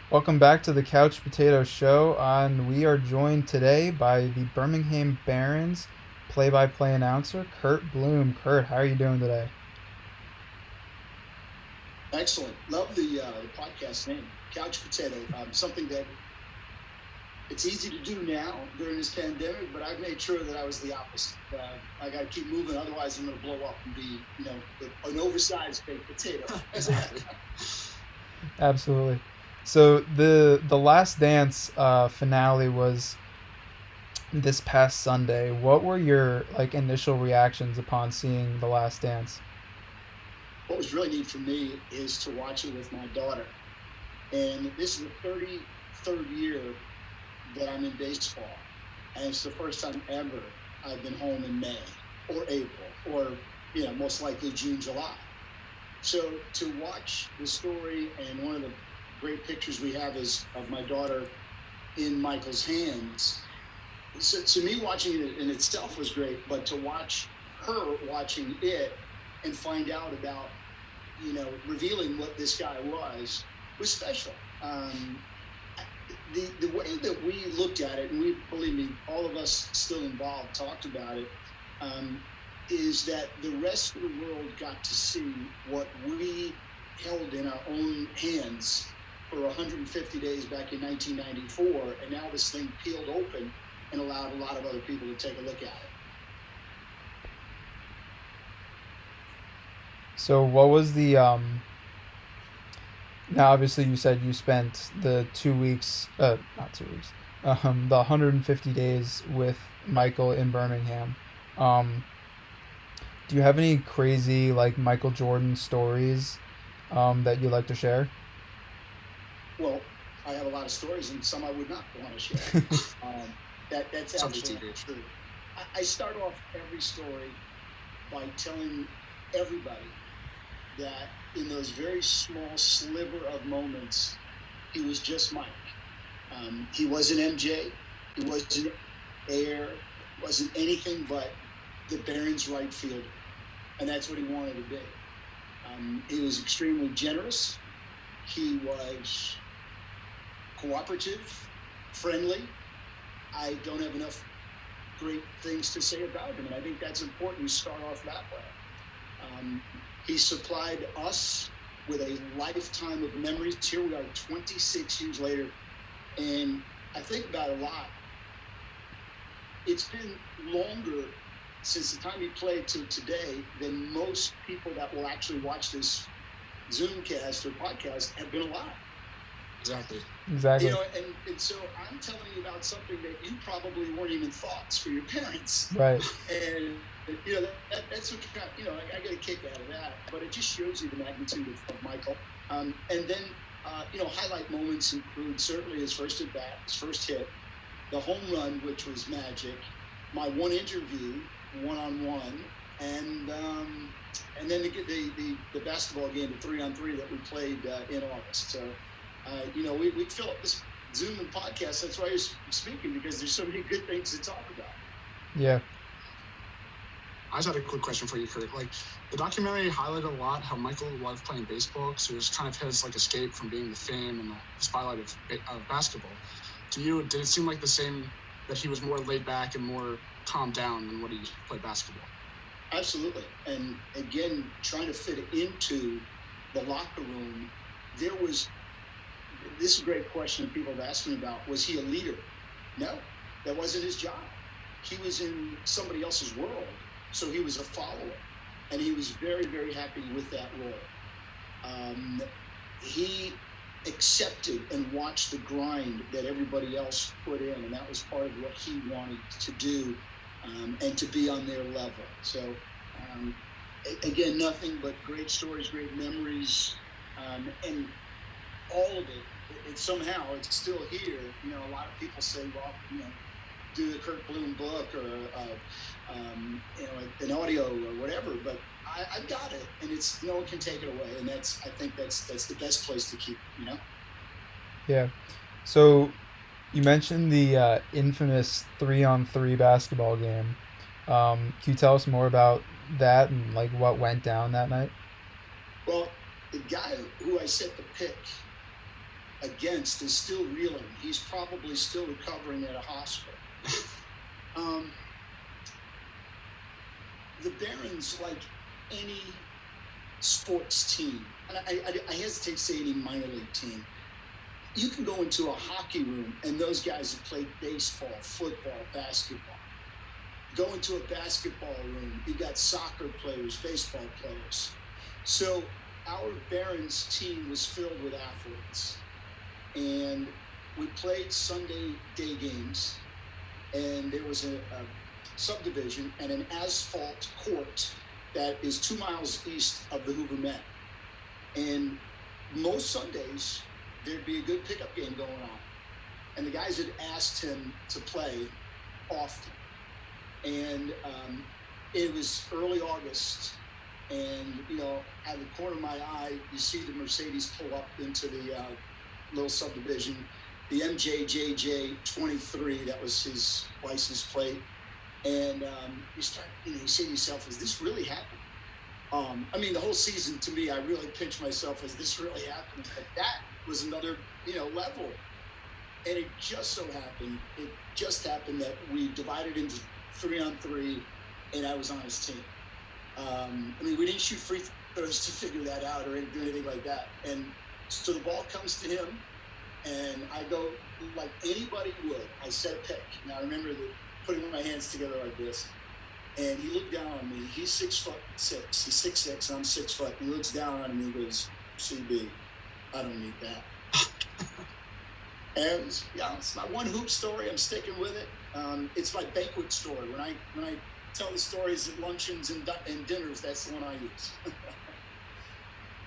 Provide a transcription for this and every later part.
Welcome back to the Couch Potato Show, and we are joined today by the Birmingham Barons play-by-play announcer, Curt Bloom. Curt, how are you doing today? Excellent. Love the podcast name, Couch Potato. Something that it's easy to do now during this pandemic, but I've made sure that I was the opposite. I got to keep moving, otherwise I'm going to blow up and be, an oversized baked potato. Absolutely. So the Last Dance finale was this past Sunday. What were your initial reactions upon seeing the Last Dance? What was really neat for me is to watch it with my daughter. And this is the 33rd year that I'm in baseball. And it's the first time ever I've been home in May or April or, most likely June, July. So to watch the story, and one of the great pictures we have is of my daughter in Michael's hands. So to me, watching it in itself was great, but to watch her watching it and find out about, revealing what this guy was special. The way that we looked at it, and we, believe me, all of us still involved talked about it, is that the rest of the world got to see what we held in our own hands for 150 days back in 1994, and now this thing peeled open and allowed a lot of other people to take a look at it. So what was the now obviously you said you spent the 2 weeks, not 2 weeks, the 150 days with Michael in Birmingham. Um, do you have any crazy Michael Jordan stories that you'd like to share? Well, I have a lot of stories, and some I would not want to share. That's absolutely true. I start off every story by telling everybody that in those very small sliver of moments, he was just Mike. He wasn't MJ. He wasn't Air. Wasn't anything but the Barons right fielder, and that's what he wanted to be. He was extremely generous. He was cooperative, friendly. I don't have enough great things to say about him, and I think that's important to start off that way. He supplied us with a lifetime of memories. Here we are 26 years later, and I think about it a lot. It's been longer since the time he played to today than most people that will actually watch this Zoomcast or podcast have been alive. Exactly. And so I'm telling you about something that you probably weren't even thoughts for your parents. Right. And that's what I get a kick out of that. But it just shows you the magnitude of Michael. And then highlight moments include certainly his first at bat, his first hit, the home run, which was magic, my one interview, 1-on-1, and then the basketball game, the 3-on-3 that we played in August. So. We fill up this Zoom and podcast. That's why you're speaking, because there's so many good things to talk about. Yeah. I just had a quick question for you, Curt. The documentary highlighted a lot how Michael loved playing baseball, because it was kind of his escape from being the fame and the spotlight of basketball. To you, did it seem like the same, that he was more laid back and more calmed down than when he played basketball? Absolutely. And again, trying to fit it into the locker room, this is a great question people have asked me about. Was he a leader? No, that wasn't his job. He was in somebody else's world, so he was a follower, and he was very, very happy with that role. He accepted and watched the grind that everybody else put in, and that was part of what he wanted to do, and to be on their level. So, again, nothing but great stories, great memories, and all of it. Somehow it's still here. A lot of people say, well, do the Curt Bloom book or an audio or whatever. But I've got it, and it's no one can take it away. And I think that's the best place to keep it. Yeah. So you mentioned the infamous 3-on-3 basketball game. Can you tell us more about that and what went down that night? Well, the guy who I set the pick against is still reeling. He's probably still recovering at a hospital. The Barons, like any sports team, and I hesitate to say any minor league team, you can go into a hockey room and those guys have played baseball, football, basketball. Go into a basketball room, you got soccer players, baseball players. So our Barons team was filled with athletes. And we played Sunday day games, and there was a subdivision and an asphalt court that is 2 miles east of the Hoover Met. And most Sundays, there'd be a good pickup game going on. And the guys had asked him to play often. And it was early August, and, you know, out of the corner of my eye, you see the Mercedes pull up into the little subdivision, the MJJJ 23, that was his license plate. And you say to yourself, is this really happening? I mean, the whole season, to me, I really pinch myself, is this really happening? But that was another, level. And it just happened that we divided into 3-on-3, and I was on his team. We didn't shoot free throws to figure that out or do anything like that. And so the ball comes to him, and I go like anybody would. I set a pick. Now I remember putting my hands together like this, and he looked down on me. He's 6'6". He's 6'6", and I'm 6 foot. He looks down on me and goes, "CB, I don't need that." And it's my one hoop story. I'm sticking with it. It's my banquet story. When I tell the stories at luncheons and dinners, that's the one I use.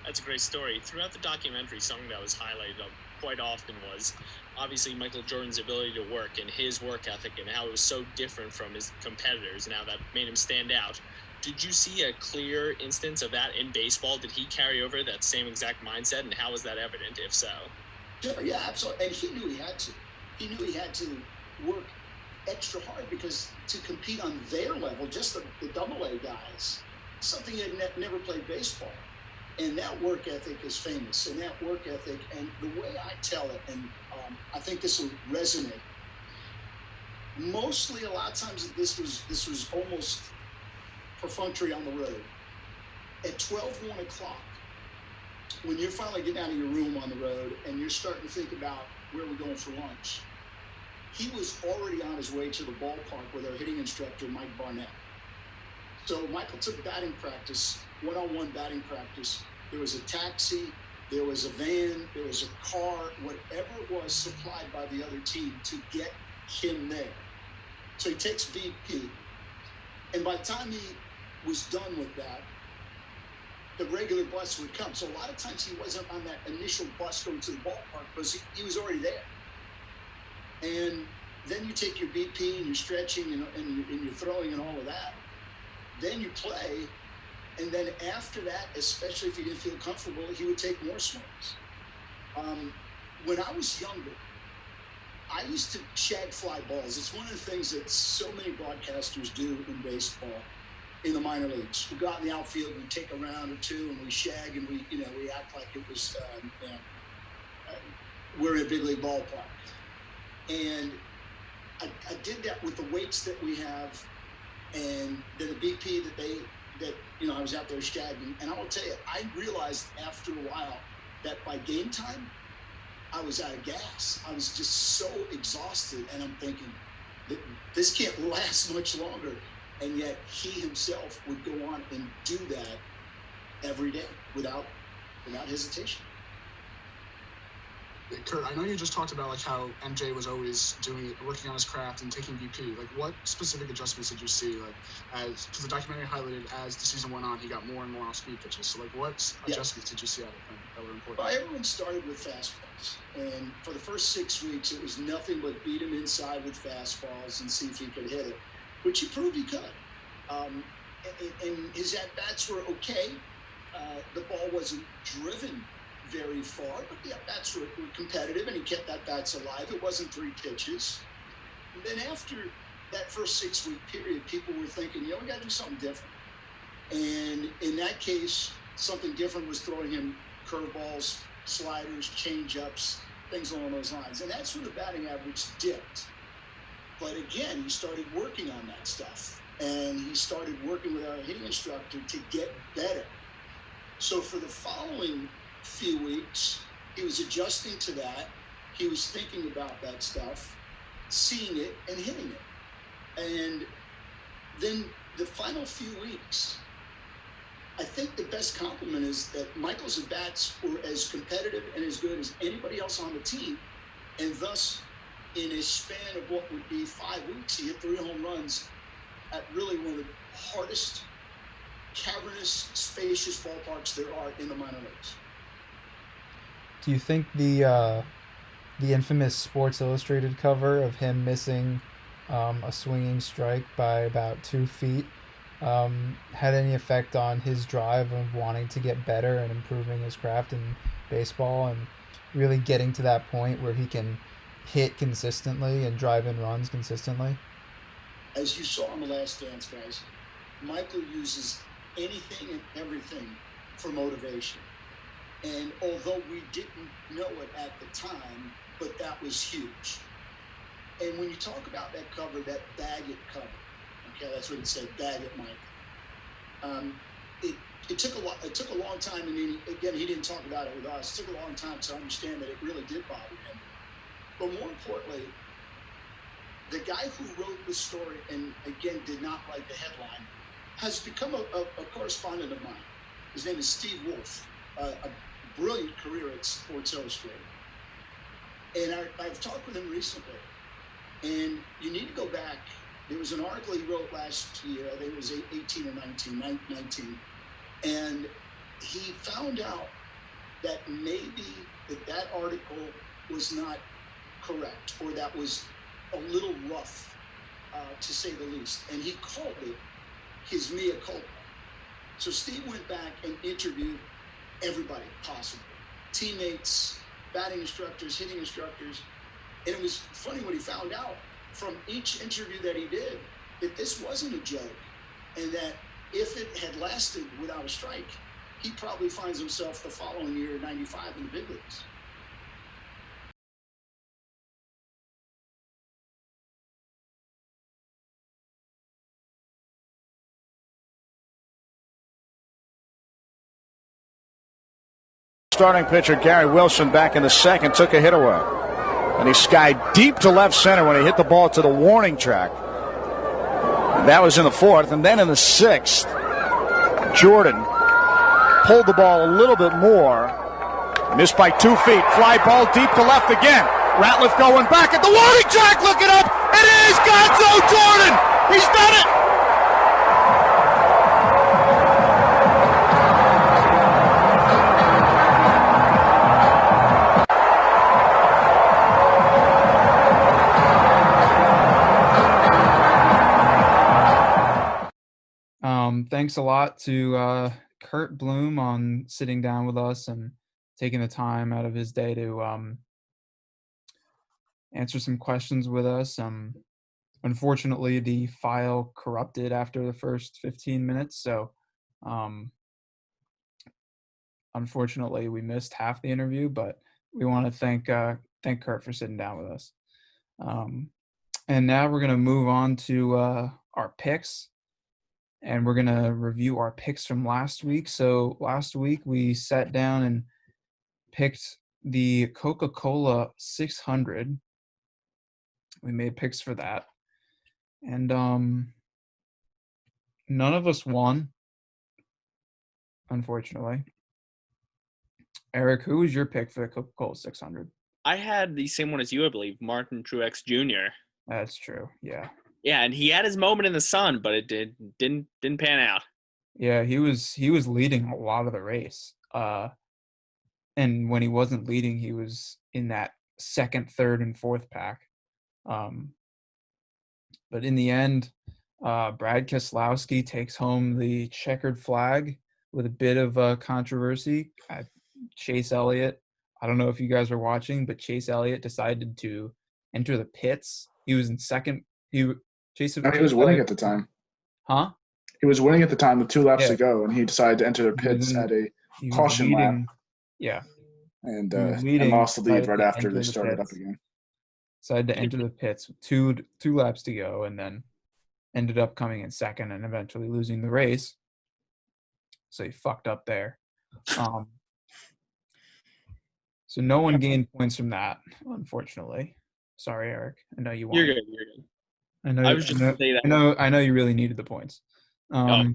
That's a great story. Throughout the documentary, something that was highlighted quite often was obviously Michael Jordan's ability to work and his work ethic and how it was so different from his competitors and how that made him stand out. Did you see a clear instance of that in baseball? Did he carry over that same exact mindset, and how was that evident, if so? Sure, yeah, absolutely. And he knew he had to. He knew he had to work extra hard because to compete on their level, just the double-A guys, something he had never played baseball. And that work ethic is famous, and that work ethic, and the way I tell it, and I think this will resonate. Mostly, a lot of times, this was almost perfunctory on the road. At 1 o'clock, when you're finally getting out of your room on the road and you're starting to think about where we're going for lunch, he was already on his way to the ballpark with our hitting instructor, Mike Barnett. So Michael took batting practice, one-on-one batting practice. There was a taxi, there was a van, there was a car, whatever it was supplied by the other team to get him there. So he takes BP. And by the time he was done with that, the regular bus would come. So a lot of times he wasn't on that initial bus going to the ballpark because he was already there. And then you take your BP and you're stretching and you're throwing and all of that. Then you play. And then after that, especially if you didn't feel comfortable, he would take more swings. When I was younger, I used to shag fly balls. It's one of the things that so many broadcasters do in baseball, in the minor leagues. We go out in the outfield, we take a round or two, and we shag, and we act like it was we're in a big league ballpark. And I did that with the weights that we have, and then the BP that I was out there shagging. And I will tell you, I realized after a while that by game time, I was out of gas. I was just so exhausted, and I'm thinking, this can't last much longer. And yet he himself would go on and do that every day without hesitation. Curt, I know you just talked about how MJ was always working on his craft and taking BP. What specific adjustments did you see? Because the documentary highlighted as the season went on, he got more and more off-speed pitches. So what adjustments did you see out of him that were important? Well, everyone started with fastballs, and for the first 6 weeks, it was nothing but beat him inside with fastballs and see if he could hit it, which he proved he could. And his at-bats were okay. The ball wasn't driven very far, but the at-bats were competitive, and he kept at-bats alive. It wasn't 3 pitches. And then after that first 6-week period, people were thinking, we got to do something different. And in that case, something different was throwing him curveballs, sliders, change-ups, things along those lines. And that's when the batting average dipped. But again, he started working on that stuff. And he started working with our hitting instructor to get better. So for the following few weeks, he was adjusting to that. He was thinking about that stuff, seeing it, and hitting it. And then the final few weeks, I think the best compliment is that Michael's at-bats were as competitive and as good as anybody else on the team. And thus, in a span of what would be 5 weeks, he hit 3 home runs at really one of the hardest, cavernous, spacious ballparks there are in the minor leagues. Do you think the infamous Sports Illustrated cover of him missing a swinging strike by about 2 feet had any effect on his drive of wanting to get better and improving his craft in baseball and really getting to that point where he can hit consistently and drive in runs consistently? As you saw in The Last Dance, guys, Michael uses anything and everything for motivation. And although we didn't know it at the time, but that was huge. And when you talk about that cover, that Baggett cover, okay, that's what it said, Baggett Mike. It took a long time. I mean, again, he didn't talk about it with us. It took a long time to understand that it really did bother him. But more importantly, the guy who wrote the story and again did not like the headline has become a correspondent of mine. His name is Steve Wolf, a brilliant career at Sports Illustrated. And I've talked with him recently, and you need to go back. There was an article he wrote last year, I think it was 18 or 19, and he found out that maybe that article was not correct, or that was a little rough, to say the least. And he called it his mea culpa. So Steve went back and interviewed everybody possible. Teammates, batting instructors, hitting instructors. And it was funny when he found out from each interview that he did that this wasn't a joke, and that if it had lasted without a strike, he probably finds himself the following year, 95, in the big leagues. Starting pitcher Gary Wilson back in the second took a hit away. And he skied deep to left center when he hit the ball to the warning track. And that was in the fourth. And then in the sixth, Jordan pulled the ball a little bit more. Missed by 2 feet. Fly ball deep to left again. Ratliff going back at the warning track. Look it up. It is Gonzo Jordan. He's done it. Thanks a lot to Curt Bloom on sitting down with us and taking the time out of his day to answer some questions with us. Unfortunately, the file corrupted after the first 15 minutes, so unfortunately we missed half the interview, but we want to thank Curt for sitting down with us. And now we're going to move on to our picks. And we're going to review our picks from last week. So last week we sat down and picked the Coca-Cola 600. We made picks for that. And none of us won, unfortunately. Eric, who was your pick for the Coca-Cola 600? I had the same one as you, I believe, Martin Truex Jr. That's true, yeah. Yeah, and he had his moment in the sun, but it didn't pan out. Yeah, he was leading a lot of the race. And when he wasn't leading, he was in that second, third, and fourth pack. But in the end, Brad Keselowski takes home the checkered flag with a bit of controversy. Chase Elliott, I don't know if you guys were watching, but Chase Elliott decided to enter the pits. He was in second. He was winning at the time. Huh? He was winning at the time with 2 laps to go, and he decided to enter the pits at a caution lap. Yeah. and leading, lost the lead decided right to after enter they the started up pits. again. Decided to enter the pits with two laps to go, and then ended up coming in second and eventually losing the race. So he fucked up there. So no one gained points from that, unfortunately. Sorry, Eric. I know you wanted. You're good. You're good. I know. I was just gonna say that. I know you really needed the points.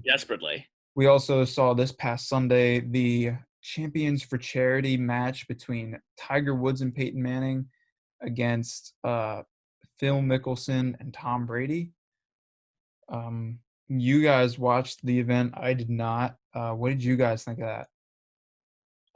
Desperately. We also saw this past Sunday the Champions for Charity match between Tiger Woods and Peyton Manning against Phil Mickelson and Tom Brady. You guys watched the event. I did not. What did you guys think of that?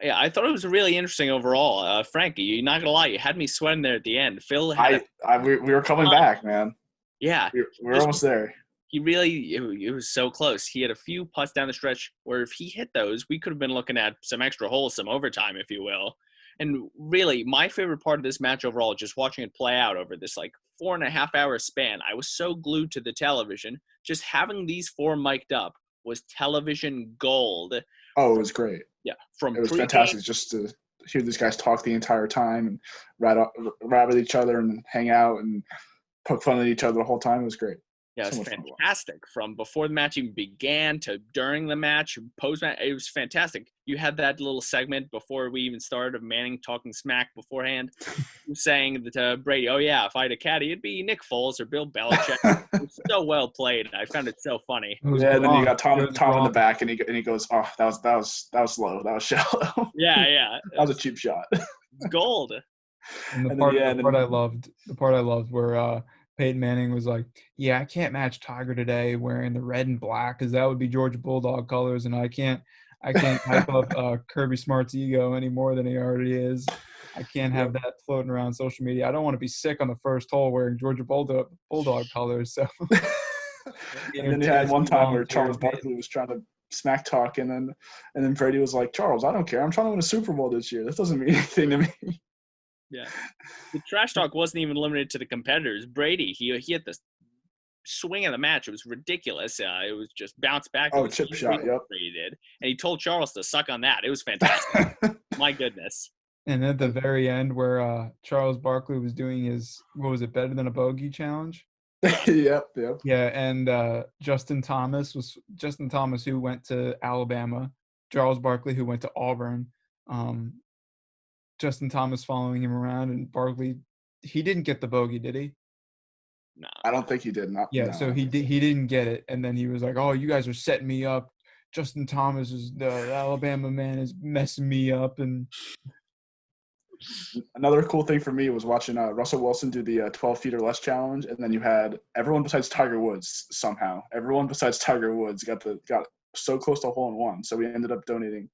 Yeah, I thought it was really interesting overall. Frankie, you're not gonna lie, you had me sweating there at the end. Phil had we were coming back, man. Yeah, we were almost there. He really, it was so close. He had a few putts down the stretch where if he hit those, we could have been looking at some extra holes, some overtime, if you will. And really, my favorite part of this match overall, just watching it play out over this 4.5 hour span, I was so glued to the television. Just having these four mic'd up was television gold. Oh, it was great. Yeah, it was fantastic just to hear these guys talk the entire time and rap with each other and hang out and poke fun at each other the whole time. It was great. Yeah, it was fantastic. From before the match even began to during the match, post-match, it was fantastic. You had that little segment before we even started of Manning talking smack beforehand, saying that Brady, oh yeah, if I had a caddy, it'd be Nick Foles or Bill Belichick. It was so well played. I found it so funny. Yeah, and then you got Tom in the back, and he goes, "Oh, that was low. That was shallow." Yeah. That was a cheap shot. It's gold. And the part I loved where Peyton Manning was like, yeah, I can't match Tiger today wearing the red and black because that would be Georgia Bulldog colors, and I can't hype up Kirby Smart's ego any more than he already is. I can't have that floating around social media. I don't want to be sick on the first hole wearing Georgia Bulldog colors. So, and then you had one time where Charles Barkley was trying to smack talk, and then Brady was like, Charles, I don't care. I'm trying to win a Super Bowl this year. This doesn't mean anything to me. Yeah, the trash talk wasn't even limited to the competitors. Brady, he had the swing of the match. It was ridiculous. It was just bounce back. Oh, chip shot. Yep. Brady did, and he told Charles to suck on that. It was fantastic. My goodness. And at the very end, where Charles Barkley was doing his better than a bogey challenge. Yep. Yeah, and Justin Thomas, who went to Alabama, Charles Barkley, who went to Auburn. Justin Thomas following him around, and Barkley, he didn't get the bogey, did he? No, I don't think he did. So he didn't get it, and then he was like, "Oh, you guys are setting me up. Justin Thomas the Alabama man is messing me up." And another cool thing for me was watching Russell Wilson do the 12 feet or less challenge, and then you had everyone besides Tiger Woods somehow. Everyone besides Tiger Woods got so close to a hole-in-one. So we ended up donating,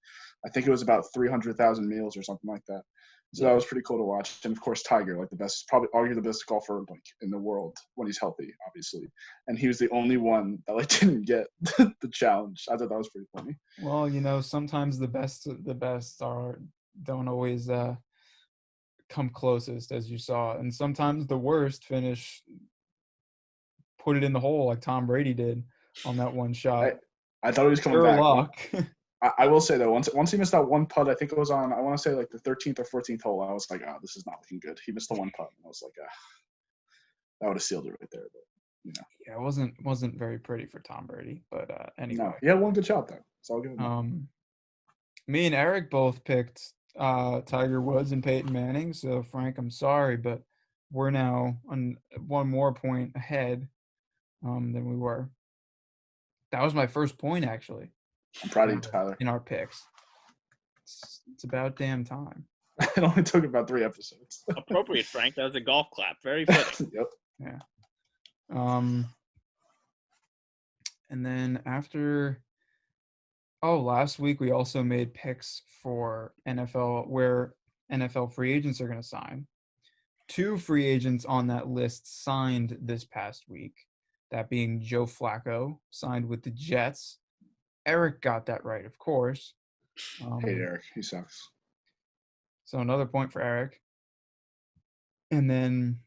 I think it was about 300,000 meals or something like that. So that was pretty cool to watch. And of course, Tiger, probably arguably the best golfer in the world when he's healthy, obviously. And he was the only one that didn't get the challenge. I thought that was pretty funny. Well, sometimes the best don't always come closest, as you saw, and sometimes the worst put it in the hole like Tom Brady did on that one shot. I thought he was coming back. Luck. I will say though, once he missed that one putt, I think it was on, I want to say the 13th or 14th hole. I was like, oh, this is not looking good. He missed the one putt, and I was like, that would have sealed it right there. But yeah, it wasn't very pretty for Tom Brady. But anyway, no, he had one good shot though. So I'll give him. Me and Eric both picked Tiger Woods and Peyton Manning. So Frank, I'm sorry, but we're now on one more point ahead than we were. That was my first point, actually. I'm proud of you, Tyler. In our picks. It's about damn time. It only took about 3 episodes. Appropriate, Frank. That was a golf clap. Very fitting. Yep. Yeah. And then after last week we also made picks for NFL, where NFL free agents are going to sign. 2 free agents on that list signed this past week. That being Joe Flacco, signed with the Jets. Eric got that right, of course. Hey, Eric. He sucks. So another point for Eric. And then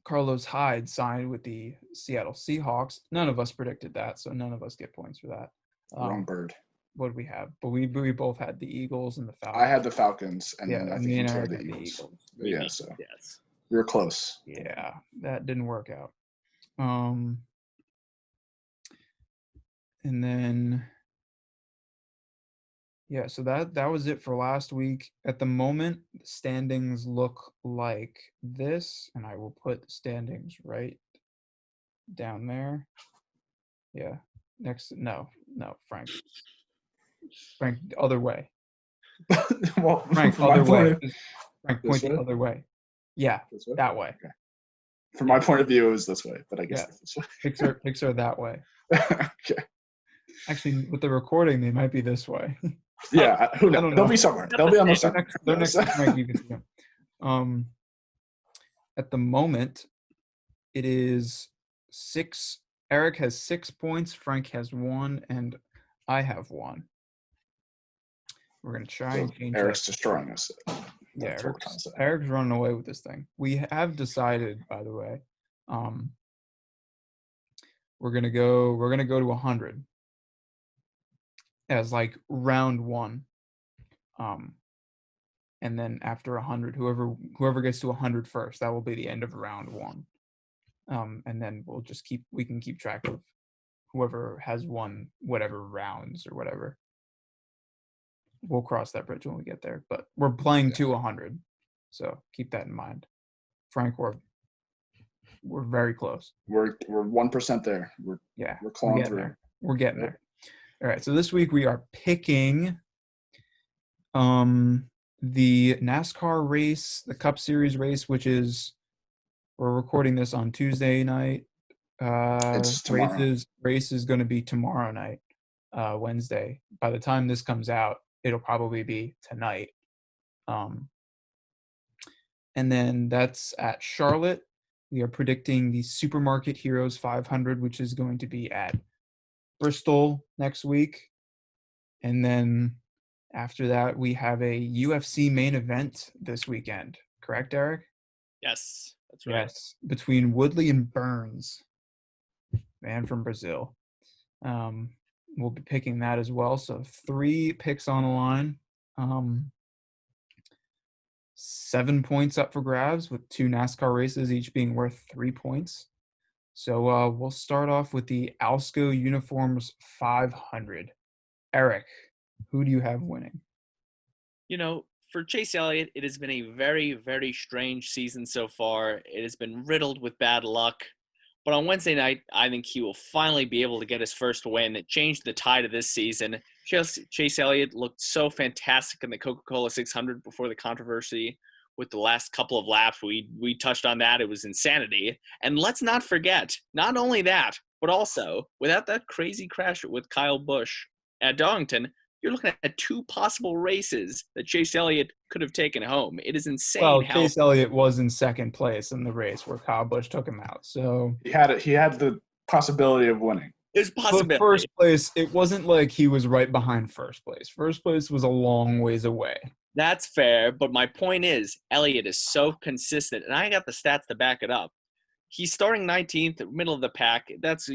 Carlos Hyde signed with the Seattle Seahawks. None of us predicted that, so none of us get points for that. Wrong bird. what did we have? But we both had the Eagles and the Falcons. I had the Falcons, and then I and think me you and chose Eric the had the Eagles. Eagles. Yeah, so Yes. we were close. Yeah, that didn't work out. And then yeah, so that was it for last week. At the moment, the standings look like this, and I will put the standings right down there. Yeah. Next, no, Frank, the other way. Well, Frank, from my other way. point Frank, This point the way? other way. Yeah, This way? that way. Okay. From my point of view, it was this way, but I guess Yeah. it's this way. Picks are that way. Okay. Actually, with the recording, they might be this way. Yeah, who knows? don't know. They'll be somewhere. They'll be on the They're side. next to Frank. You can see them. At the moment, it is 6. Eric has 6 points. Frank has 1, and I have 1. We're gonna try and change Eric's that. destroying us. Yeah, That's what we're trying to say. Eric's running away with this thing. We have decided, by the way, we're gonna go to 100 as like round 1. And then after 100, whoever gets to 100 first, that will be the end of round 1. And then we can keep track of whoever has won whatever rounds or whatever. We'll cross that bridge when we get there, but we're playing to 100. So keep that in mind. Frank, we're very close. We're 1% there. We're clawing through. There. We're getting there. All right. So this week we are picking the NASCAR race, the Cup Series race, which is, we're recording this on Tuesday night. It's tomorrow. Race is going to be tomorrow night, Wednesday. By the time this comes out, it'll probably be tonight. And then that's at Charlotte. We are predicting the Supermarket Heroes 500, which is going to be at Bristol next week. And then after that, we have a UFC main event this weekend. Correct, Eric? Yes, that's right. Yes, between Woodley and Burns, man from Brazil. We'll be picking that as well. So 3 picks on the line. 7 points up for grabs with 2 NASCAR races, each being worth 3 points. So we'll start off with the Alsco Uniforms 500. Eric, who do you have winning? You know, for Chase Elliott, it has been a very, very strange season so far. It has been riddled with bad luck. But on Wednesday night, I think he will finally be able to get his first win. It changed the tide of this season. Chase Elliott looked so fantastic in the Coca-Cola 600 before the controversy with the last couple of laps. We touched on that. It was insanity. And let's not forget, not only that, but also, without that crazy crash with Kyle Busch at Darlington, you're looking at 2 possible races that Chase Elliott could have taken home. It is insane. Well, Chase Elliott was in second place in the race where Kyle Busch took him out. So he had the possibility of winning. There's possibility. But first place, it wasn't like he was right behind first place. First place was a long ways away. That's fair, but my point is, Elliott is so consistent, and I got the stats to back it up. He's starting 19th, middle of the pack. That's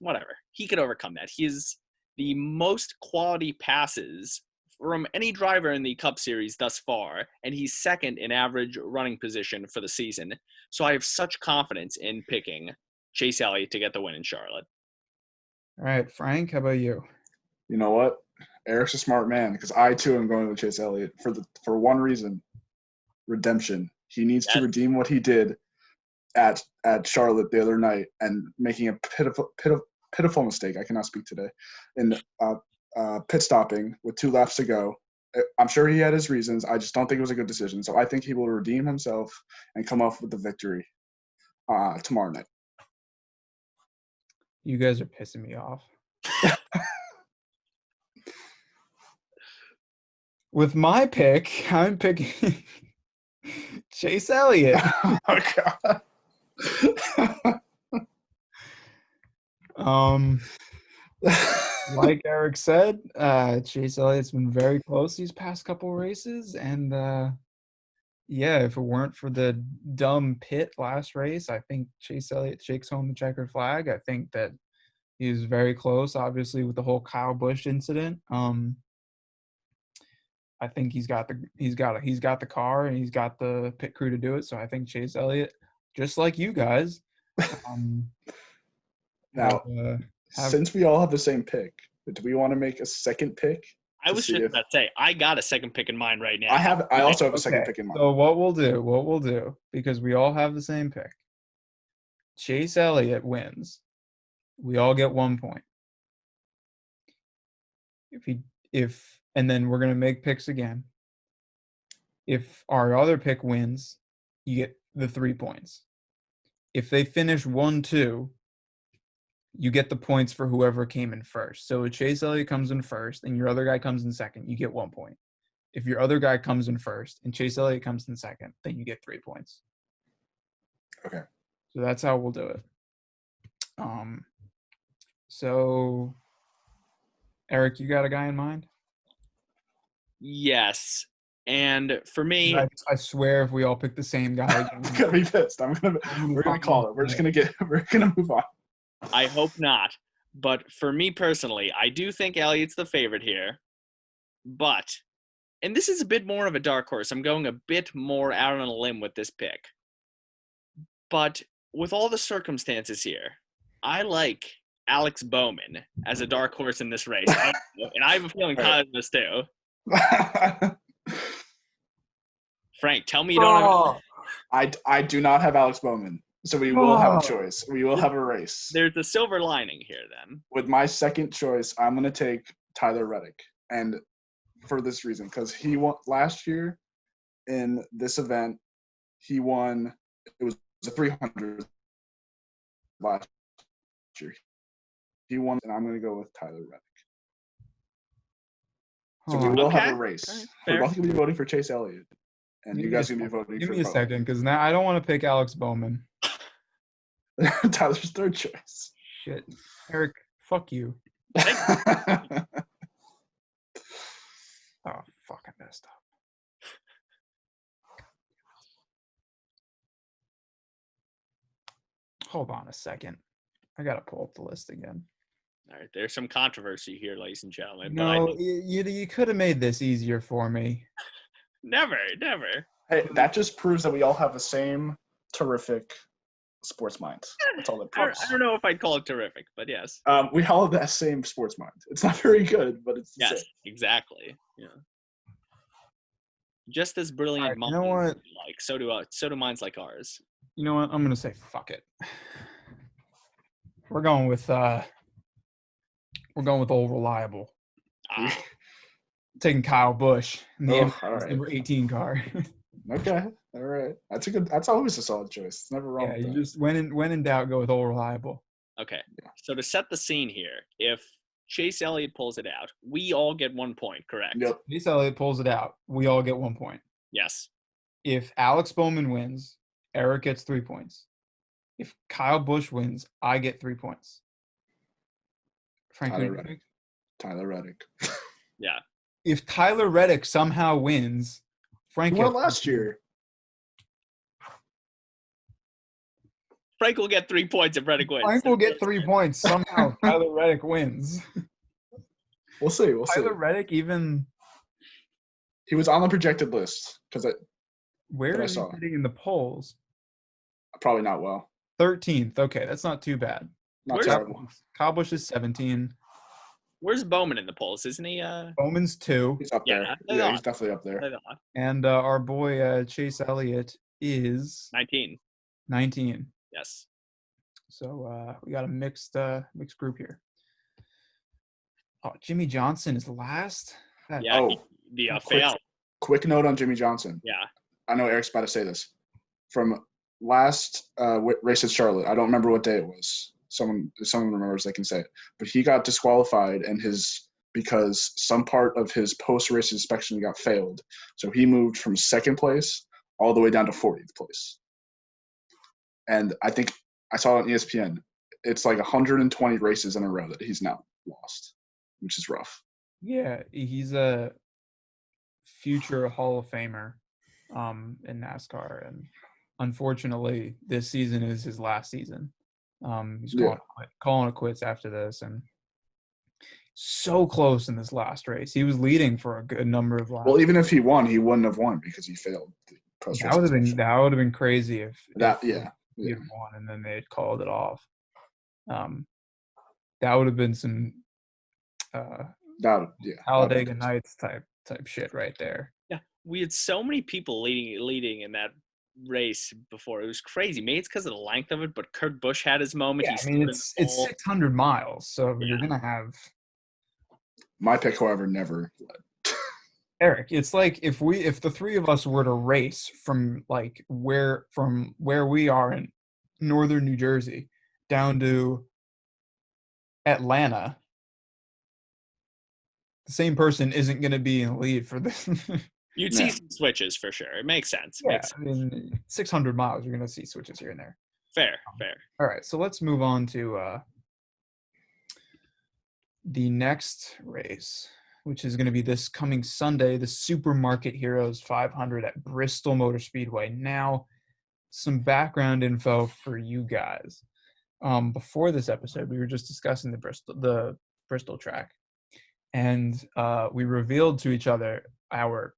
whatever. He could overcome that. He's the most quality passes from any driver in the Cup Series thus far, and he's second in average running position for the season. So I have such confidence in picking Chase Elliott to get the win in Charlotte. All right, Frank, how about you? You know what? Eric's a smart man because I too am going with Chase Elliott for one reason: redemption. He needs to redeem what he did at Charlotte the other night and making a pitiful mistake. I cannot speak today. In pit stopping with 2 laps to go. I'm sure he had his reasons. I just don't think it was a good decision. So I think he will redeem himself and come off with the victory tomorrow night. You guys are pissing me off. With my pick, I'm picking Chase Elliott. Oh, God. Like Eric said, Chase Elliott's been very close these past couple races, and if it weren't for the dumb pit last race, I think Chase Elliott shakes home the checkered flag. I think that He was very close, obviously, with the whole Kyle Busch incident. I think he's got the car and he's got the pit crew to do it. So I think Chase Elliott, just like you guys, Now, since we all have the same pick, do we want to make a second pick? I was just about to say, I got a second pick in mind right now. I also have a second pick in mind. So what we'll do, because we all have the same pick. Chase Elliott wins. We all get 1 point. And then we're gonna make picks again. If our other pick wins, you get the 3 points. If they finish 1-2, you get the points for whoever came in first. So if Chase Elliott comes in first and your other guy comes in second, you get 1 point. If your other guy comes in first and Chase Elliott comes in second, then you get 3 points. Okay. So that's how we'll do it. So Eric, you got a guy in mind? Yes. And for me, I swear if we all pick the same guy, I'm gonna be pissed. We're gonna call it. We're gonna move on. I hope not. But for me personally, I do think Elliott's the favorite here. But, and this is a bit more of a dark horse. I'm going a bit more out on a limb with this pick. But with all the circumstances here, I like Alex Bowman as a dark horse in this race. And I have a feeling Kyle does too. Frank, tell me you don't have... I do not have Alex Bowman. So we will have a choice. We will have a race. There's a silver lining here then. With my second choice, I'm going to take Tyler Reddick. And for this reason, because he won last year in this event, he won, it was a 300 last year. He won, and I'm going to go with Tyler Reddick. So we will have a race. Right, we're both going to be voting for Chase Elliott. And you guys are going to be voting for Give me a second, because now I don't want to pick Alex Bowman. Tyler's third choice. Shit. Eric, fuck you. Oh, fucking messed up. Hold on a second. I gotta pull up the list again. All right, there's some controversy here, ladies and gentlemen. No, you could have made this easier for me. Never. Hey, that just proves that we all have the same terrific sports minds. That's all that proves. I don't know if I'd call it terrific, but yes. We all have that same sports mind. It's not very good, but it's the same. Exactly. Yeah. Just as brilliant minds. You know what? Like so do minds like ours. You know what? I'm gonna say fuck it. We're going with old reliable. Taking Kyle Busch in the number 18 car. Okay, all right. That's always a solid choice. It's never wrong. Yeah, you just when in doubt, go with old reliable. Okay. Yeah. So to set the scene here, if Chase Elliott pulls it out, we all get 1 point, correct? Yep. Chase Elliott pulls it out, we all get 1 point. Yes. If Alex Bowman wins, Eric gets 3 points. If Kyle Busch wins, I get 3 points. Frank, Tyler Reddick. Yeah. If Tyler Reddick somehow wins, Frank won last year. Frank will get 3 points if Reddick wins. Frank will get 3 points somehow. Tyler Reddick wins. We'll see. Tyler Reddick even. He was on the projected list where is he sitting in the polls? Probably not well. 13th. Okay, that's not too bad. Not terrible. Kyle Busch is 17. Where's Bowman in the polls? Isn't he? Bowman's 2. He's up there. Yeah, he's definitely up there. And our boy Chase Elliott is 19. Yes. So we got a mixed group here. Oh, Jimmy Johnson is last. Quick note on Jimmy Johnson. Yeah. I know Eric's about to say this. From last race at Charlotte, I don't remember what day it was. Someone remembers, they can say it. But he got disqualified because some part of his post-race inspection got failed. So he moved from second place all the way down to 40th place. And I think I saw it on ESPN. It's like 120 races in a row that he's now lost, which is rough. Yeah, he's a future Hall of Famer in NASCAR. And unfortunately, this season is his last season. He's Yeah. calling it quits after this, and so close in this last race. He was leading for a good number of laps. Well, even if he won, he wouldn't have won because he failed the post-race inspection. That would have been crazy if he had Yeah. won and then they had called it off. That would have been some Talladega Nights type shit right there. Yeah, we had so many people leading in that race before. It was crazy. Maybe it's because of the length of it, but Kurt Busch had his moment. Yeah, I mean, it's 600 miles, so you're gonna have. My pick, however, never led. Eric, it's like if the three of us were to race from where we are in northern New Jersey down to Atlanta, the same person isn't going to be in the lead for this. You'd see some switches for sure. It makes sense. Yeah, I mean, 600 miles, you're going to see switches here and there. Fair. All right, so let's move on to the next race, which is going to be this coming Sunday, the Supermarket Heroes 500 at Bristol Motor Speedway. Now, some background info for you guys. Before this episode, we were just discussing the Bristol track, and we revealed to each other our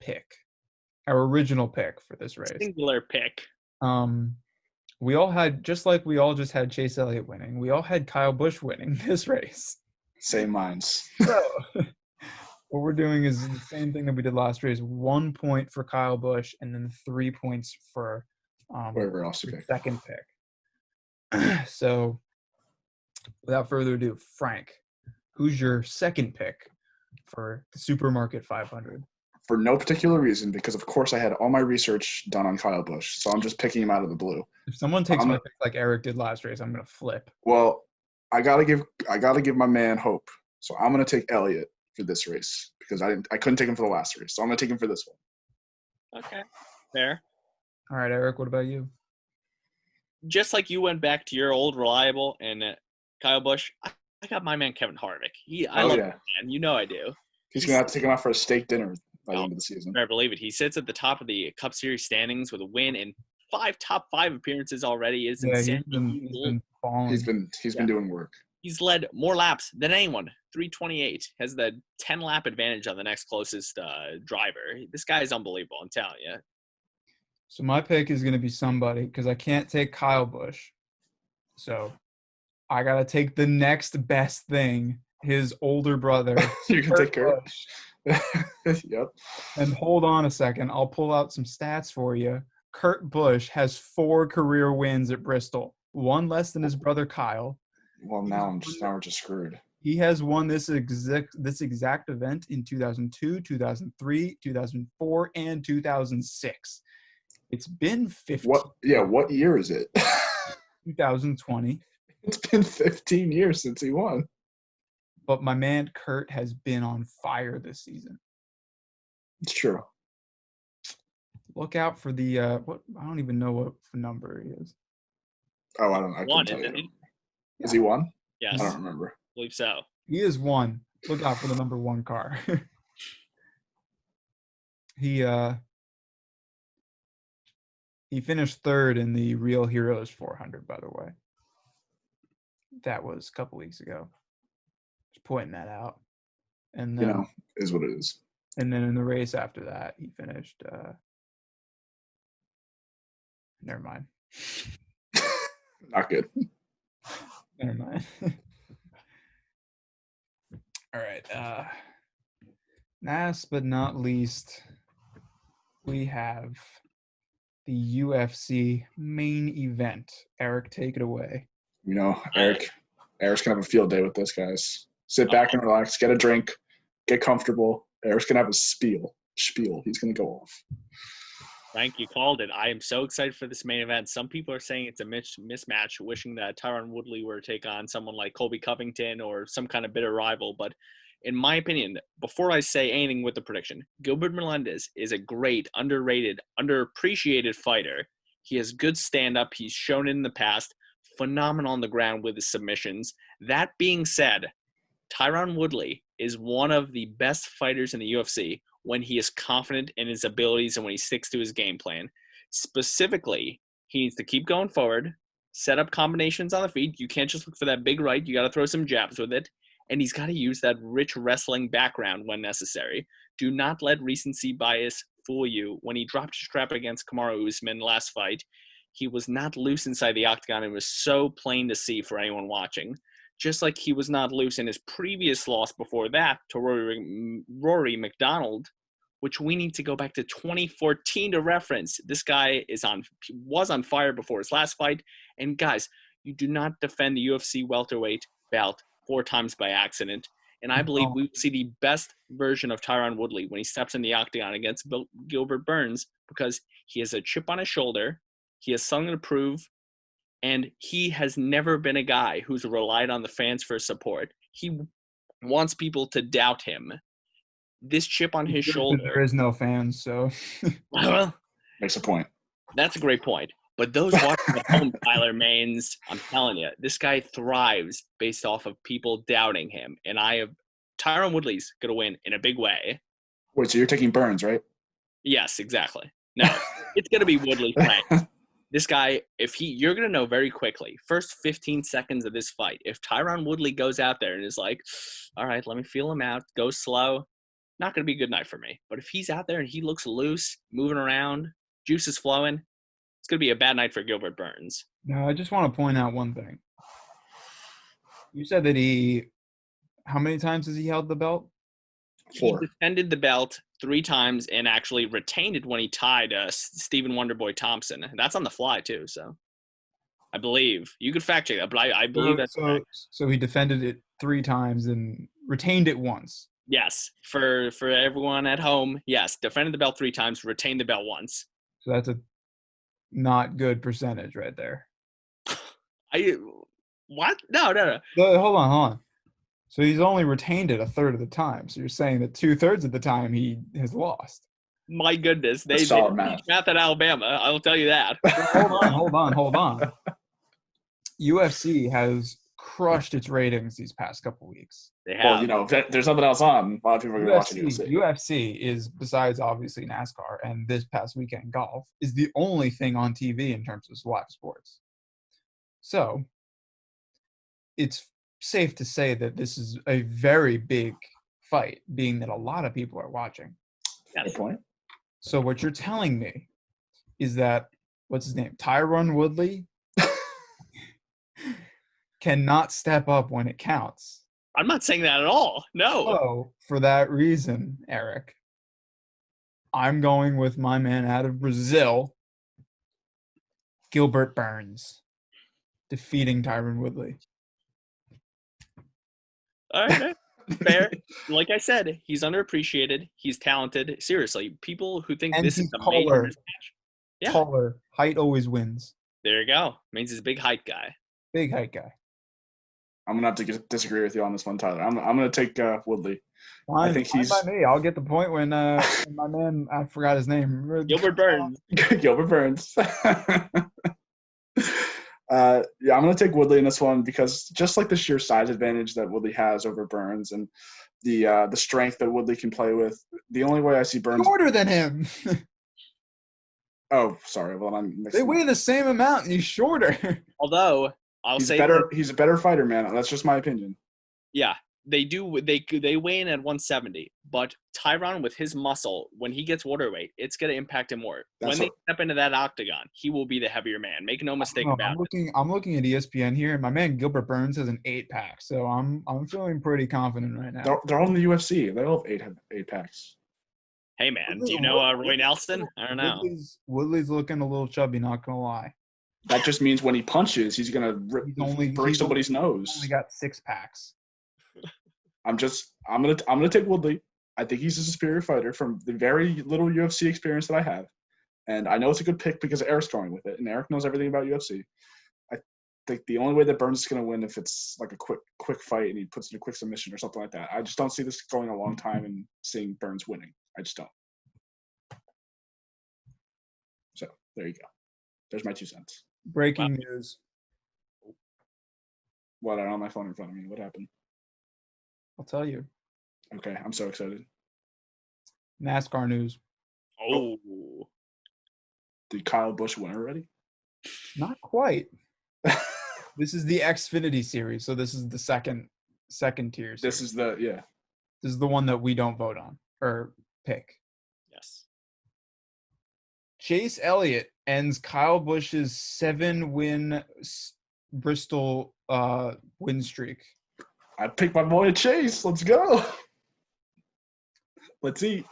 original pick for this race. Singular pick. We all had, just like we all just had Chase Elliott winning, we all had Kyle Busch winning this race. Same minds. So, what we're doing is the same thing that we did last race. 1 point for Kyle Busch, and then 3 points for whoever else you pick. Second pick. So, without further ado, Frank, who's your second pick for the Supermarket 500? For no particular reason, because of course I had all my research done on Kyle Busch, so I'm just picking him out of the blue. If someone takes my pick like Eric did last race, I'm gonna flip. Well, I gotta give my man hope, so I'm gonna take Elliott for this race because I couldn't take him for the last race, so I'm gonna take him for this one. Okay, fair. All right, Eric, what about you? Just like you went back to your old reliable and Kyle Busch, I got my man Kevin Harvick. I love him, man. You know I do. He's gonna have to take him out for a steak dinner by the end of the season. I believe it. He sits at the top of the Cup Series standings with a win and top five appearances already. Is insane. He's been doing work. He's led more laps than anyone. 328 has the 10 lap advantage on the next closest driver. This guy is unbelievable. I'm telling you. So my pick is going to be somebody because I can't take Kyle Busch. So I got to take the next best thing, his older brother. You can take Kurt. Yep. And hold on a second. I'll pull out some stats for you. Kurt Busch has 4 career wins at Bristol, 1 less than his brother Kyle. Well, now we're just screwed. He has won this exact event in 2002, 2003, 2004, and 2006. It's been 15. What year is it? 2020. It's been 15 years since he won. But my man Kurt has been on fire this season. It's true. Look out for the I don't even know what number he is. Oh, I don't know. I couldn't tell you. Is he 1? Yes. I don't remember. I believe so. He is 1. Look out for the number 1 car. He finished 3rd in the Real Heroes 400, by the way. That was a couple weeks ago. Just pointing that out. And then, is what it is. And then in the race after that, he finished. Never mind. Not good. Never mind. All right. Last but not least, we have the UFC main event. Eric, take it away. Eric's gonna have a field day with this, guys. Sit back and relax, get a drink, get comfortable. Eric's gonna have a spiel. He's gonna go off. Frank, you called it. I am so excited for this main event. Some people are saying it's a mismatch, wishing that Tyron Woodley were to take on someone like Colby Covington or some kind of bitter rival. But in my opinion, before I say anything with the prediction, Gilbert Melendez is a great, underrated, underappreciated fighter. He has good stand-up. He's shown it in the past. Phenomenal on the ground with his submissions. That being said, Tyron Woodley is one of the best fighters in the UFC when he is confident in his abilities and when he sticks to his game plan. Specifically, he needs to keep going forward, set up combinations on the feet. You can't just look for that big right. You got to throw some jabs with it. And he's got to use that rich wrestling background when necessary. Do not let recency bias fool you. When he dropped his strap against Kamaru Usman last fight, he was not loose inside the octagon. It was so plain to see for anyone watching. Just like he was not loose in his previous loss before that to Rory McDonald, which we need to go back to 2014 to reference. This guy was on fire before his last fight. And guys, you do not defend the UFC welterweight belt 4 times by accident. And I believe we will see the best version of Tyron Woodley when he steps in the octagon against Gilbert Burns, because he has a chip on his shoulder. He has something to prove. And he has never been a guy who's relied on the fans for support. He wants people to doubt him. This chip on his shoulder. There is no fans, so. Well, makes a point. That's a great point. But those watching at home, Tyler Maines, I'm telling you, this guy thrives based off of people doubting him. And Tyron Woodley's going to win in a big way. Wait, so you're taking Burns, right? Yes, exactly. No, it's going to be Woodley playing. This guy, you're going to know very quickly, first 15 seconds of this fight, if Tyron Woodley goes out there and is like, all right, let me feel him out, go slow, not going to be a good night for me. But if he's out there and he looks loose, moving around, juice is flowing, it's going to be a bad night for Gilbert Burns. Now, I just want to point out one thing. You said that how many times has he held the belt? 4. He defended the belt 3 times and actually retained it when he tied Stephen Wonderboy Thompson. That's on the fly, too, so I believe. You could fact check that, but I believe that's correct. So he defended it 3 times and retained it once. Yes. For everyone at home, yes. Defended the belt 3 times, retained the belt once. So that's a not good percentage right there. What? No. Hold on. So he's only retained it 1/3 of the time. So you're saying that 2/3 of the time he has lost. My goodness. They teach math at Alabama. I will tell you that. Hold on. UFC has crushed its ratings these past couple weeks. They have. Well, there's something else on. A lot of people are going to watch UFC. UFC is, besides obviously NASCAR and this past weekend golf, is the only thing on TV in terms of live sports. So it's safe to say that this is a very big fight, being that a lot of people are watching. Good point. So what you're telling me is that, what's his name? Tyron Woodley cannot step up when it counts. I'm not saying that at all. No. So for that reason, Eric, I'm going with my man out of Brazil, Gilbert Burns, defeating Tyron Woodley. All right, fair. Like I said, he's underappreciated. He's talented. Seriously, people who think this is a major match. Yeah. Taller. Height always wins. There you go. Means he's a big height guy. Big height guy. I'm gonna have to disagree with you on this one, Tyler. I'm gonna take Woodley. Fine, I think he's by me. I'll get the point when my man, I forgot his name. Gilbert Burns. Gilbert Burns. I'm going to take Woodley in this one because just like the sheer size advantage that Woodley has over Burns and the strength that Woodley can play with, the only way I see Burns shorter than him. Oh, sorry. Well, they weigh the same amount and he's shorter. Although he's better. He's a better fighter, man. That's just my opinion. Yeah, they do. They weigh in at 170, but Tyron with his muscle, when he gets waterweight, it's going to impact him more. When they step into that octagon, he will be the heavier man. Make no mistake about it. I'm looking at ESPN here, and my man Gilbert Burns has an 8-pack, so I'm feeling pretty confident right now. They're all in the UFC. They all have 8-packs. Hey man, do you know Roy Nelson? I don't know. Woodley's looking a little chubby, not gonna lie. That just means when he punches, he's gonna break somebody's nose. He's only got 6-packs. I'm gonna take Woodley. I think he's a superior fighter from the very little UFC experience that I have, and I know it's a good pick because Eric's going with it, and Eric knows everything about UFC. I think the only way that Burns is gonna win if it's like a quick fight and he puts in a quick submission or something like that. I just don't see this going a long time and seeing Burns winning. I just don't. So there you go. There's my 2 cents. Breaking news. What? I don't have my phone in front of me. What happened? I'll tell you. Okay, I'm so excited. NASCAR news. Oh. Did Kyle Busch win already? Not quite. This is the Xfinity series, so this is the second tier. This is the This is the one that we don't vote on or pick. Yes. Chase Elliott ends Kyle Busch's 7-win Bristol win streak. I picked my boy Chase. Let's go. Let's eat.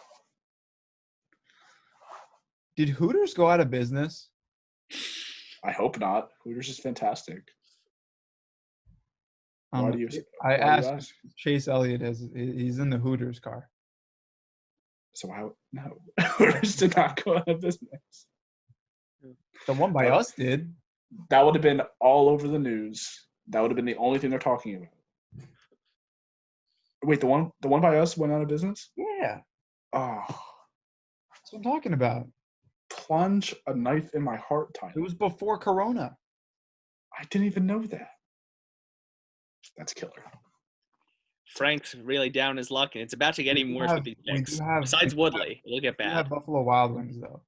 Did Hooters go out of business? I hope not. Hooters is fantastic. Why do you? I why do you asked Chase Elliott he's in the Hooters car. So how? No, Hooters did not go out of business. The one by us did. That would have been all over the news. That would have been the only thing they're talking about. Wait, the one by us went out of business? Yeah. Oh, That's what I'm talking about. plunge a knife in my heart, Tyron. It was before Corona. I didn't even know that. That's killer. Frank's really down his luck, and it's about to get even worse with these picks. Besides Woodley, look at We that. have Buffalo Wild Wings, though.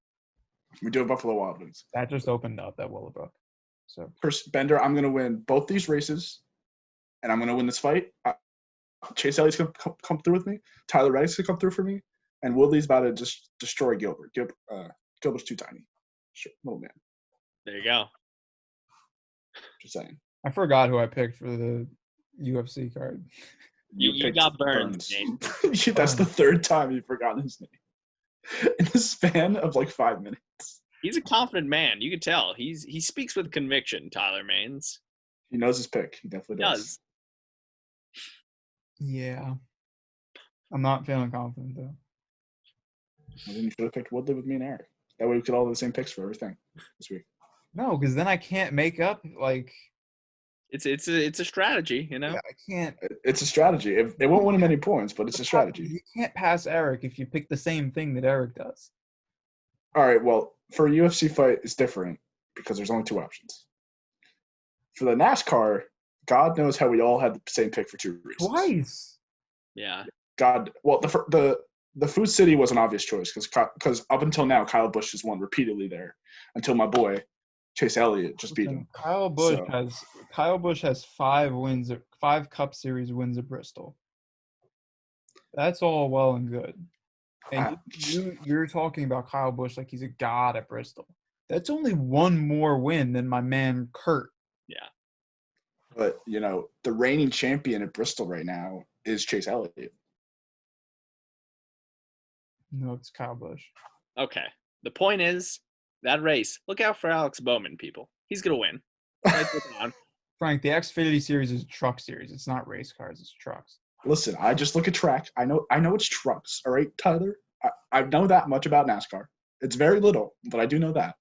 We do have Buffalo Wild Wings. That just opened up at Willowbrook. So Bender, I'm going to win both these races, and I'm going to win this fight. Chase Elliott's going to come through with me. Tyler Reddick's going to come through for me. And Woodley's about to just destroy Gilbert. Gilbert's too tiny. Sure, little man. There you go. Just saying. I forgot who I picked for the UFC card. You picked got burned, Nate. That's the third time you've forgotten his name. In the span of like 5 minutes. He's a confident man. You can tell. He speaks with conviction, Tyler Maines. He knows his pick. He definitely does. Yeah. I'm not feeling confident, though. Well, then you should have picked Woodley with me and Eric. That way we could all have the same picks for everything this week. No, because then I can't make up, like... It's a strategy, you know? Yeah, I can't... It's a strategy. It won't win him any points, but it's a strategy. You can't pass Eric if you pick the same thing that Eric does. All right, well, for a UFC fight, it's different because there's only two options. For the NASCAR, God knows how we all had the same pick for 2 reasons. Twice. Yeah. Well, the Food City was an obvious choice because up until now, Kyle Busch has won repeatedly there until my boy Chase Elliott just beat him. Kyle Busch has 5 Cup Series wins at Bristol. That's all well and good. And you're talking about Kyle Busch like he's a god at Bristol. That's only one more win than my man Curt. Yeah. But, the reigning champion at Bristol right now is Chase Elliott. No, it's Kyle Busch. Okay. The point is, that race, look out for Alex Bowman, people. He's going to win. Write it down. Frank, the Xfinity series is a truck series. It's not race cars. It's trucks. Listen, I just look at track. I know it's trucks. All right, Tyler? I know that much about NASCAR. It's very little, but I do know that.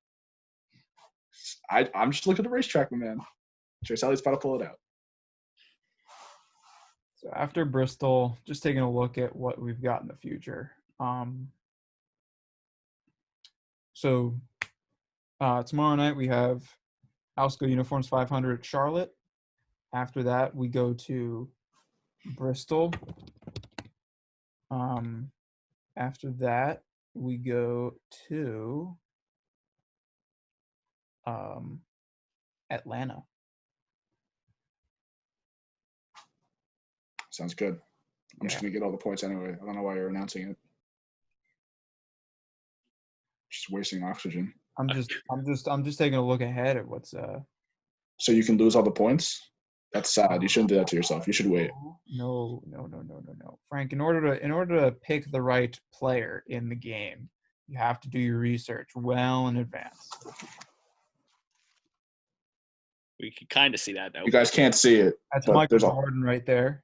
I'm just looking at the racetrack, my man. Chase Elliott's about to pull it out. So after Bristol, just taking a look at what we've got in the future. So tomorrow night we have Alsco Uniforms 500 at Charlotte. After that, we go to Bristol. After that, we go to Atlanta. Sounds good. I'm just going to get all the points anyway. I don't know why you're announcing it. Just wasting oxygen. I'm just taking a look ahead at what's So you can lose all the points? That's sad. You shouldn't do that to yourself. You should wait. No. Frank, in order to pick the right player in the game, you have to do your research well in advance. We can kind of see that, though. You guys can't see it. That's Michael Jordan right there.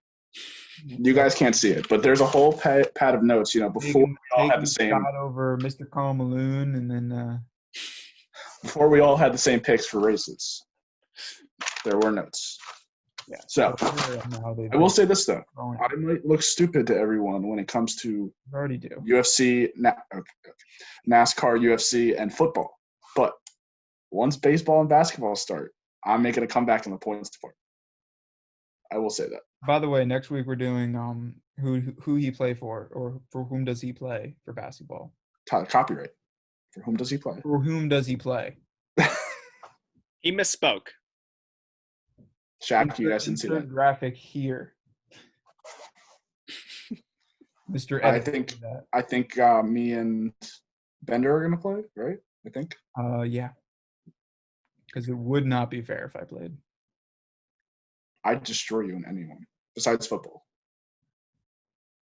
You guys can't see it, but there's a whole pad of notes, before we all had the same. Shot over Mr. Carl Malone, and then before we all had the same picks for races, there were notes. Yeah. So I will say this though, I might look stupid to everyone when it comes to you already do UFC, NASCAR, UFC, and football. But once baseball and basketball start, I'm making a comeback in the points department. I will say that. By the way, next week we're doing who he play for, or for whom does he play for basketball? Copyright. For whom does he play? For whom does he play? He misspoke. Shaq, you guys didn't see Insert that. graphic here. Mr. I Editor think did that. I think me and Bender are gonna play, right? I think. Yeah. Because it would not be fair if I played. I'd destroy you in anyone besides football.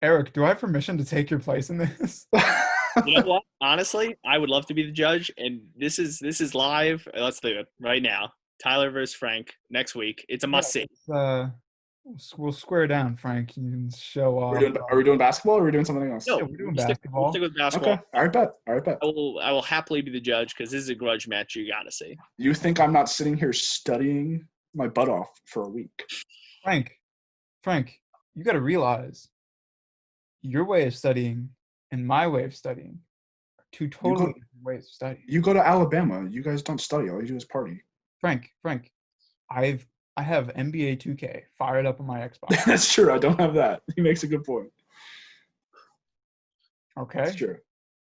Eric, do I have permission to take your place in this? You know what? Honestly, I would love to be the judge, and this is live. Let's do it right now. Tyler versus Frank next week. It's a must see. We'll square down, Frank. You can show off. Are we doing basketball or are we doing something else? No, Yeah, we're doing we'll basketball. Stick with basketball. Okay. All right, bet. I will happily be the judge because this is a grudge match you gotta see. You think I'm not sitting here studying my butt off for a week? Frank, you got to realize your way of studying and my way of studying are two totally different ways of studying. You go to Alabama. You guys don't study. All you do is party. Frank, I have NBA 2K fired up on my Xbox. That's true. I don't have that. He makes a good point. Okay. That's true.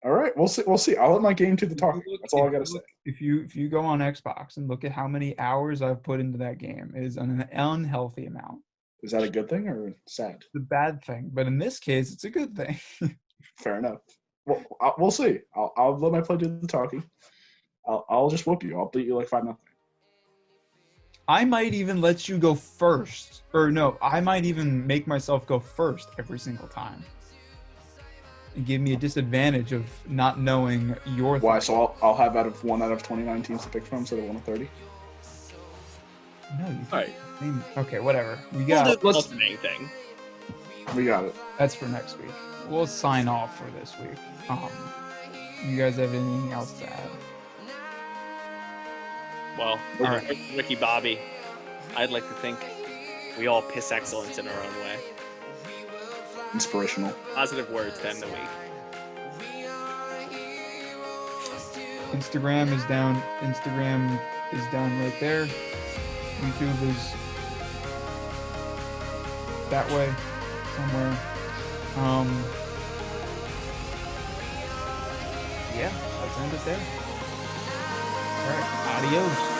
All right. We'll see. I'll let my game do the talking. That's all I got to say. If you go on Xbox and look at how many hours I've put into that game, it is an unhealthy amount. Is that a good thing or sad? It's a bad thing, but in this case, it's a good thing. Fair enough. Well, we'll see. I'll let my play do the talking. I'll just whoop you. I'll beat you like 5-0. I might even let you go first. Or no, I might even make myself go first every single time. And give me a disadvantage of not knowing your Why? So I'll have out of 29 teams to pick from instead of 1 of 30? No, you All right. Okay, whatever. We We'll got do the ultimate thing. We got it. That's for next week. We'll sign off for this week. You guys have anything else to add? Well, All right. Ricky Bobby, I'd like to think we all piss excellence in our own way. Inspirational. Positive words to end the week. Instagram is down. Instagram is down right there. YouTube is that way somewhere. Yeah, let's end it there. All right, adios.